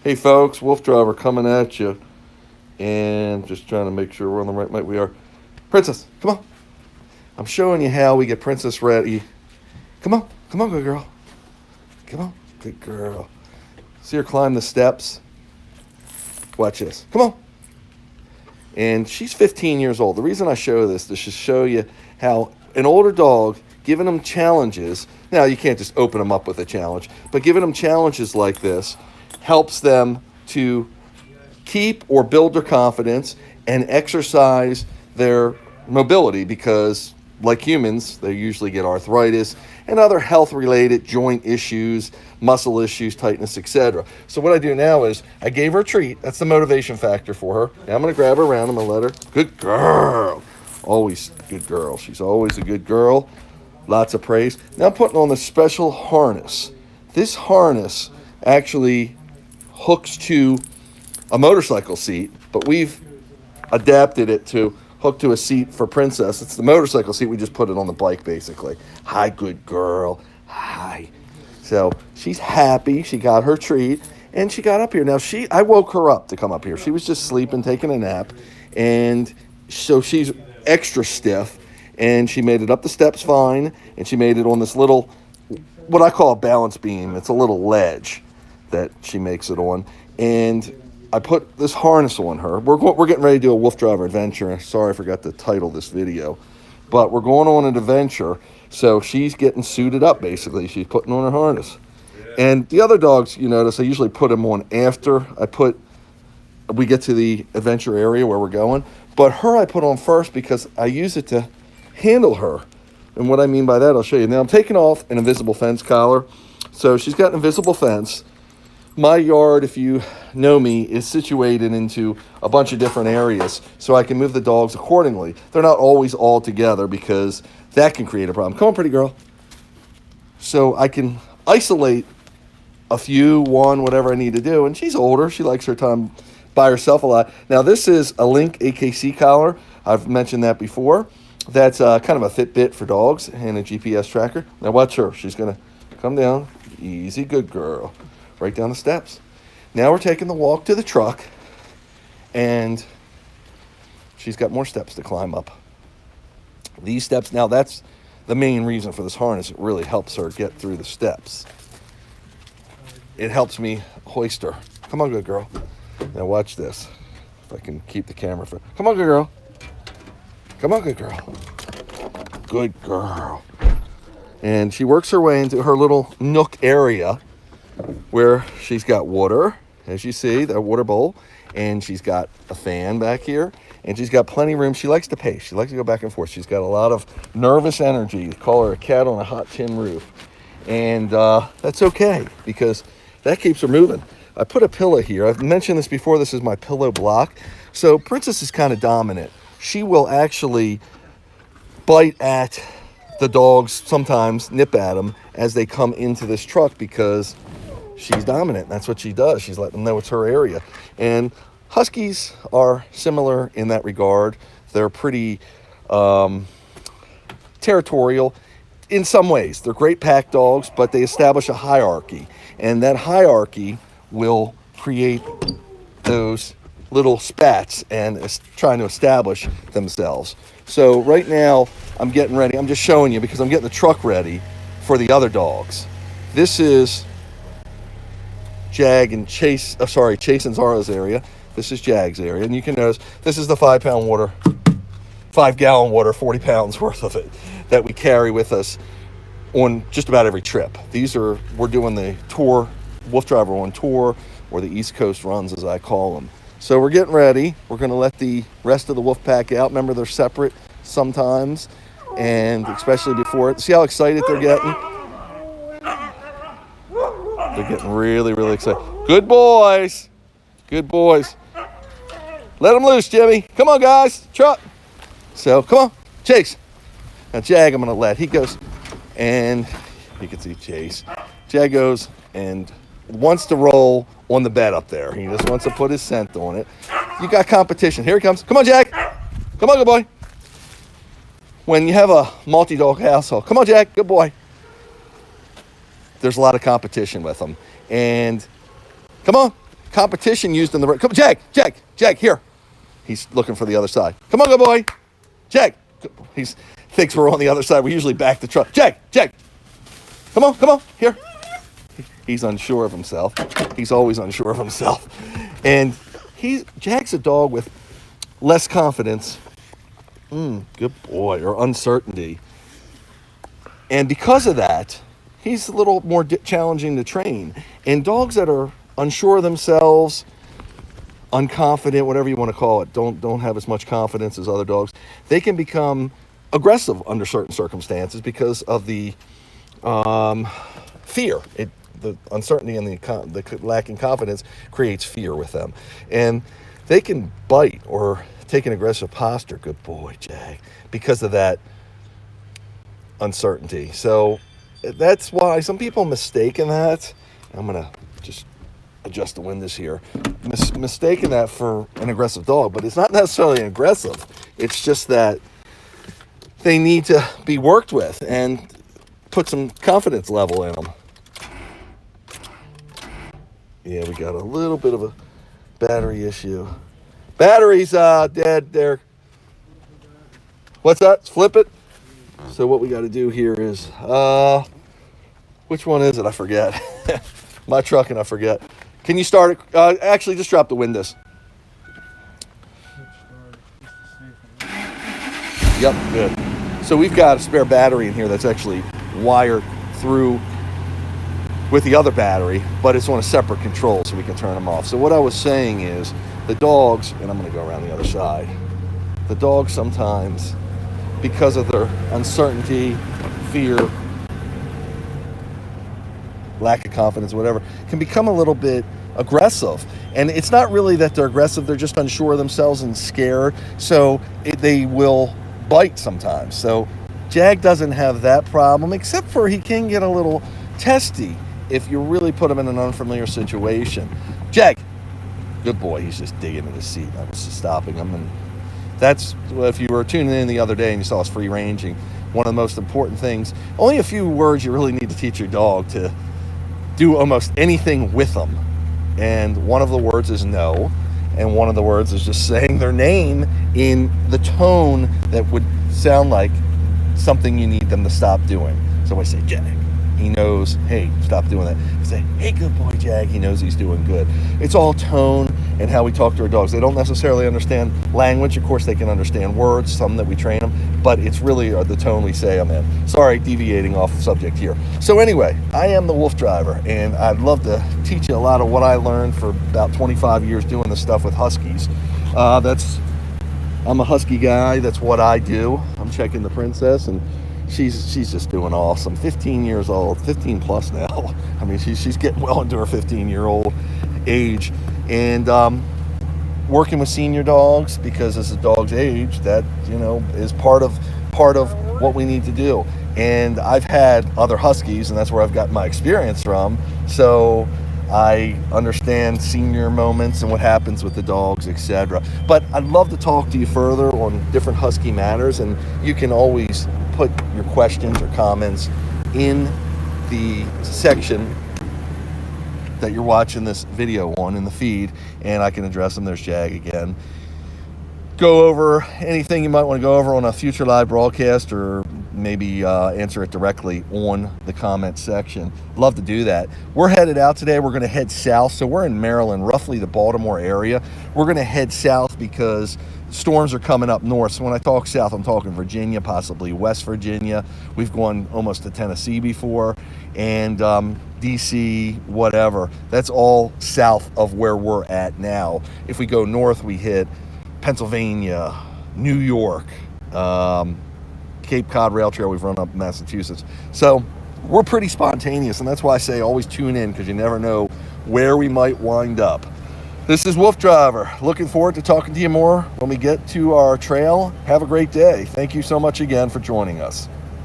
Hey folks, Wolf Driver coming at you, and just trying to make sure we're on the right mic. We are. Princess, come on. I'm showing you how we get Princess ready. Come on, good girl. Come on, good girl. See her climb the steps. Watch this. Come on. And she's 15 years old. The reason I show this is to show you how an older dog, giving them challenges. Now you can't just open them up with a challenge, but giving them challenges like this helps them to keep or build their confidence and exercise their mobility because, like humans, they usually get arthritis and other health-related joint issues, muscle issues, tightness, etc. So what I do now is I gave her a treat. That's the motivation factor for her. Now I'm going to grab her around. I'm going to let her. Good girl. Always good girl. She's always a good girl. Lots of praise. Now I'm putting on the special harness. This harness actually hooks to a motorcycle seat, but we've adapted it to hook to a seat for Princess. It's the motorcycle seat. We just put it on the bike, basically. Hi, good girl. Hi. So she's happy. She got her treat, and she got up here. Now, I woke her up to come up here. She was just sleeping, taking a nap, and so she's extra stiff, and she made it up the steps fine, and she made it on this little, what I call a balance beam. It's a little ledge that she makes it on, and I put this harness on her. We're getting ready to do a Wolf Driver adventure. Sorry, I forgot to title this video, but we're going on an adventure. So she's getting suited up, basically. She's putting on her harness. And the other dogs, you notice, I usually put them on after we get to the adventure area where we're going. But her I put on first because I use it to handle her. And what I mean by that, I'll show you. Now I'm taking off an invisible fence collar. So she's got an invisible fence. My yard, if you know me, is situated into a bunch of different areas, so I can move the dogs accordingly. They're not always all together because that can create a problem. Come on, pretty girl. So I can isolate a few, one, whatever I need to do. And she's older. She likes her time by herself a lot. Now, this is a Link AKC collar. I've mentioned that before. That's kind of a Fitbit for dogs and a GPS tracker. Now, watch her. She's going to come down. Easy, good girl. Right down the steps. Now we're taking the walk to the truck, and she's got more steps to climb up. These steps, now that's the main reason for this harness. It really helps her get through the steps. It helps me hoist her. Come on, good girl. Now watch this. If I can keep the camera for. Come on, good girl. Come on, good girl. Good girl. And she works her way into her little nook area where she's got water, as you see, that water bowl, and she's got a fan back here, and she's got plenty of room. She likes to pace. She likes to go back and forth. She's got a lot of nervous energy. You call her a cat on a hot tin roof. And that's okay, because that keeps her moving. I put a pillow here. I've mentioned this before. This is my pillow block. So Princess is kind of dominant. She will actually bite at the dogs, sometimes nip at them as they come into this truck because she's dominant. That's what she does. She's letting them know it's her area. And Huskies are similar in that regard. They're pretty territorial in some ways. They're great pack dogs, but they establish a hierarchy. And that hierarchy will create those little spats and is trying to establish themselves. So right now, I'm getting ready. I'm just showing you because I'm getting the truck ready for the other dogs. This is Jag and Chase and Zara's area. This is Jag's area. And you can notice this is the 5 gallon water, 40 pounds worth of it that we carry with us on just about every trip. We're doing the tour, Wolf Driver on tour, or the East Coast runs as I call them. So we're getting ready. We're going to let the rest of the wolf pack out. Remember, they're separate sometimes, and especially before it. See how excited they're getting? They're getting really, really excited. Good boys. Good boys. Let them loose, Jimmy. Come on, guys. Truck. So, come on. Chase. Now, Jag, I'm going to let. He goes, and you can see Chase. Jag goes and wants to roll on the bed up there. He just wants to put his scent on it. You got competition. Here he comes. Come on, Jag. Come on, good boy. When you have a multi-dog household, come on, Jag. Good boy. There's a lot of competition with them. And come on. competition used in the... Come, Jag, here. He's looking for the other side. Come on, good boy. Jag. He thinks we're on the other side. We usually back the truck. Jag. Come on, here. He's unsure of himself. He's always unsure of himself. And Jag's a dog with less confidence. Good boy. Or uncertainty. And because of that, he's a little more challenging to train. And dogs that are unsure of themselves, unconfident, whatever you want to call it, don't have as much confidence as other dogs, they can become aggressive under certain circumstances because of the fear. The uncertainty and the lacking confidence creates fear with them. And they can bite or take an aggressive posture, good boy, Jag, because of that uncertainty. So that's why some people mistaken that. I'm going to just adjust the windows here. Mistaken that for an aggressive dog, but it's not necessarily aggressive. It's just that they need to be worked with and put some confidence level in them. Yeah, we got a little bit of a battery issue. Battery's dead there. What's that? Flip it. So what we got to do here is, which one is it? I forget. My truck and I forget. Can you start it? Actually, just drop the windows. Yep, good. So we've got a spare battery in here that's actually wired through with the other battery, but it's on a separate control so we can turn them off. So what I was saying is the dogs, and I'm going to go around the other side, the dogs sometimes, because of their uncertainty, fear, lack of confidence, whatever, can become a little bit aggressive. And it's not really that they're aggressive, they're just unsure of themselves and scared, so they will bite sometimes. So Jag doesn't have that problem, except for he can get a little testy if you really put him in an unfamiliar situation. Jag, good boy, he's just digging in his seat. I was just stopping him. And that's, if you were tuning in the other day and you saw us free ranging, one of the most important things, only a few words you really need to teach your dog to do almost anything with them. And one of the words is no. And one of the words is just saying their name in the tone that would sound like something you need them to stop doing. So I say, Jag. He knows, hey, stop doing that. I say, hey, good boy, Jag. He knows he's doing good. It's all tone and how we talk to our dogs. They don't necessarily understand language. Of course, they can understand words, some that we train them, but it's really the tone we say them in. Sorry, deviating off subject here. So anyway, I am the WooFDriver, and I'd love to teach you a lot of what I learned for about 25 years doing this stuff with Huskies. I'm a Husky guy. That's what I do. I'm checking the Princess, and she's just doing awesome. 15 years old, 15 plus now. I mean, she's getting well into her 15-year-old age, and working with senior dogs, because as a dog's age, that, you know, is part of what we need to do. And I've had other Huskies, and that's where I've got my experience from. So I understand senior moments and what happens with the dogs, etc. But I'd love to talk to you further on different Husky matters, and you can always put your questions or comments in the section that you're watching this video on in the feed, and I can address them. There's Jag again. Go over anything you might want to go over on a future live broadcast, or maybe answer it directly on the comment section. Love to do that. We're headed out today. We're going to head south. So we're in Maryland, roughly the Baltimore area. We're going to head south because storms are coming up north. So when I talk south, I'm talking Virginia, possibly West Virginia. We've gone almost to Tennessee before, and DC, whatever. That's all south of where we're at now. If we go north, we hit Pennsylvania, New York, Cape Cod Rail Trail. We've run up Massachusetts. So we're pretty spontaneous, and that's why I say always tune in, because you never know where we might wind up. This is WooFDriver. Looking forward to talking to you more when we get to our trail. Have a great day. Thank you so much again for joining us.